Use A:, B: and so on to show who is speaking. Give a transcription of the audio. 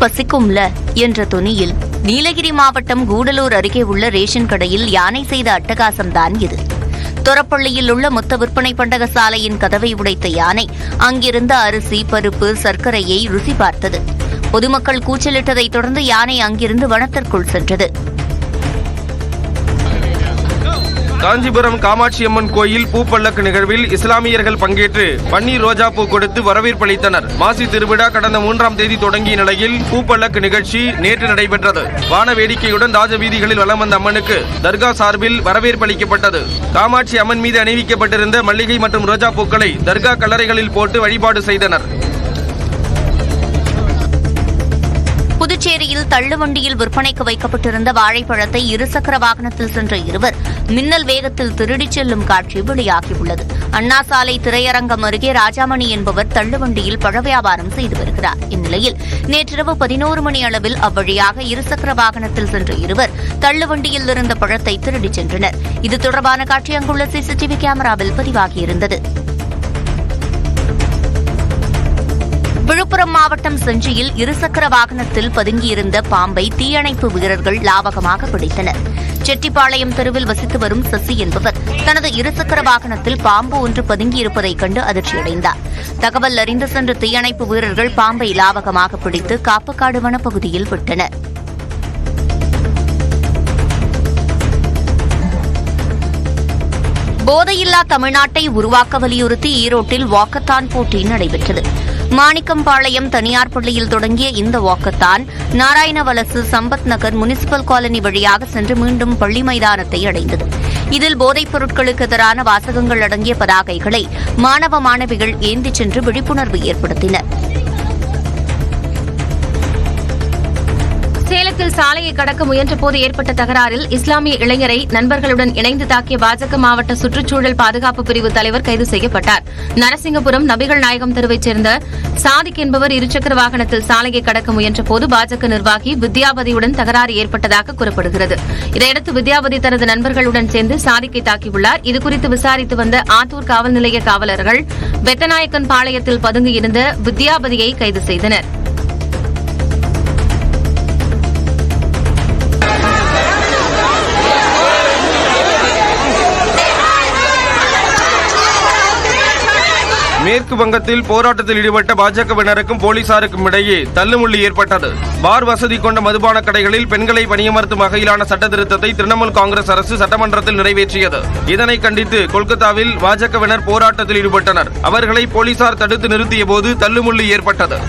A: பசிக்கும் பசிக்கும்ல என்ற தொனியில் நீலகிரி மாவட்டம் கூடலூர் அருகே உள்ள ரேஷன் கடையில் யானை செய்த அட்டகாசம்தான் இது. தொரப்பள்ளியில் உள்ள மொத்த விற்பனை பண்டக சாலையின் கதவை உடைத்த யானை அங்கிருந்த அரிசி, பருப்பு, சர்க்கரையை ருசி பார்த்தது. பொதுமக்கள் கூச்சலிட்டதைத் தொடர்ந்து யானை அங்கிருந்து வனத்திற்குள் சென்றது.
B: காஞ்சிபுரம் காமாட்சியம்மன் கோயில் பூப்பல்லக்கு நிகழ்வில் இஸ்லாமியர்கள் பங்கேற்று பன்னீர் ரோஜா பூ கொடுத்து வரவேற்பளித்தனர். மாசி திருவிழா கடந்த 3ஆம் தேதி தொடங்கிய நிலையில் பூப்பல்லக்கு நிகழ்ச்சி நேற்று நடைபெற்றது. வான வேடிக்கையுடன் ராஜவீதிகளில் வலம் வந்த அம்மனுக்கு தர்கா சார்பில் வரவேற்பளிக்கப்பட்டது. காமாட்சி அம்மன் மீது அணிவிக்கப்பட்டிருந்த மல்லிகை மற்றும் ரோஜா பூக்களை தர்கா கல்லறைகளில் போட்டு வழிபாடு செய்தனர்.
A: புதுச்சேரியில் தள்ளுவண்டியில் விற்பனைக்கு வைக்கப்பட்டிருந்த வாழைப்பழத்தை இருசக்கர வாகனத்தில் சென்ற இருவர் மின்னல் வேகத்தில் திருடிச் செல்லும் காட்சி வெளியாகியுள்ளது. அண்ணா சாலை திரையரங்கம் அருகே ராஜாமணி என்பவர் தள்ளுவண்டியில் பழ வியாபாரம் செய்து வருகிறார். இந்நிலையில் நேற்றிரவு 11 மணி அளவில் அவ்வழியாக இருசக்கர வாகனத்தில் சென்ற இருவர் தள்ளுவண்டியில் இருந்த பழத்தை திருடிச் சென்றனர். இது தொடர்பான காட்சி அங்குள்ள சிசிடிவி கேமராவில் பதிவாகியிருந்தது. விழுப்புரம் மாவட்டம் செஞ்சியில் இருசக்கர வாகனத்தில் பதுங்கியிருந்த பாம்பை தீயணைப்பு வீரர்கள் லாவகமாக பிடித்தனர். செட்டிப்பாளையம் தெருவில் வசித்து வரும் சசி என்பவர் தனது இருசக்கர வாகனத்தில் பாம்பு ஒன்று பதுங்கியிருப்பதைக் கண்டு அதிர்ச்சியடைந்தார். தகவல் அறிந்து சென்ற தீயணைப்பு வீரர்கள் பாம்பை லாவகமாக பிடித்து காப்பக்காடு வனப்பகுதியில் விட்டனர். போதையில்லா தமிழ்நாட்டை உருவாக்க வலியுறுத்தி ஈரோட்டில் வாக்கத்தான் போட்டி நடைபெற்றது. மாணிக்கம்பாளையம் தனியார் பள்ளியில் தொடங்கிய இந்த வாக்கத்தான் நாராயணவலசு, சம்பத் நகர், முனிசிபல் காலனி வழியாக சென்று மீண்டும் பள்ளி மைதானத்தை அடைந்தது. இதில் போதைப் பொருட்களுக்கு எதிரான வாசகங்கள் அடங்கிய பதாகைகளை மாணவ மாணவிகள் ஏந்திச் சென்று விழிப்புணர்வு ஏற்படுத்தினர்.
C: சேலத்தில் சாலையை கடக்க முயன்றபோது ஏற்பட்ட தகராறில் இஸ்லாமிய இளைஞரை நண்பர்களுடன் இணைந்து தாக்கிய பாஜக மாவட்ட சுற்றுச்சூழல் பாதுகாப்பு பிரிவு தலைவர் கைது செய்யப்பட்டார். நரசிங்கபுரம் நபிகள் நாயகம் தெருவைச் சேர்ந்த சாதிக் என்பவர் இருசக்கர வாகனத்தில் சாலையை கடக்க முயன்றபோது பாஜக நிர்வாகி வித்யாபதியுடன் தகராறு ஏற்பட்டதாக கூறப்படுகிறது. இதையடுத்து வித்யாபதி தனது நண்பர்களுடன் சேர்ந்து சாதிக்கை தாக்கியுள்ளார். இதுகுறித்து விசாரித்து வந்த ஆத்தூர் காவல் நிலைய காவலர்கள் பெத்தநாயக்கன் பாளையத்தில் பதுங்கியிருந்த வித்யாபதியை கைது செய்தனர்.
B: மேற்கு வங்கத்தில் போராட்டத்தில் ஈடுபட்ட பாஜகவினருக்கும் போலீசாருக்கும் இடையே தள்ளுமுள்ளி ஏற்பட்டது. பார் வசதி கொண்ட மதுபான கடைகளில் பெண்களை பணியமர்த்தும் வகையிலான சட்ட திருத்தத்தை திரிணாமுல் காங்கிரஸ் அரசு சட்டமன்றத்தில் நிறைவேற்றியது. இதனை கண்டித்து கொல்கத்தாவில் பாஜகவினர் போராட்டத்தில் ஈடுபட்டனர். அவர்களை போலீசார் தடுத்து நிறுத்திய போது தள்ளுமுள்ளி ஏற்பட்டது.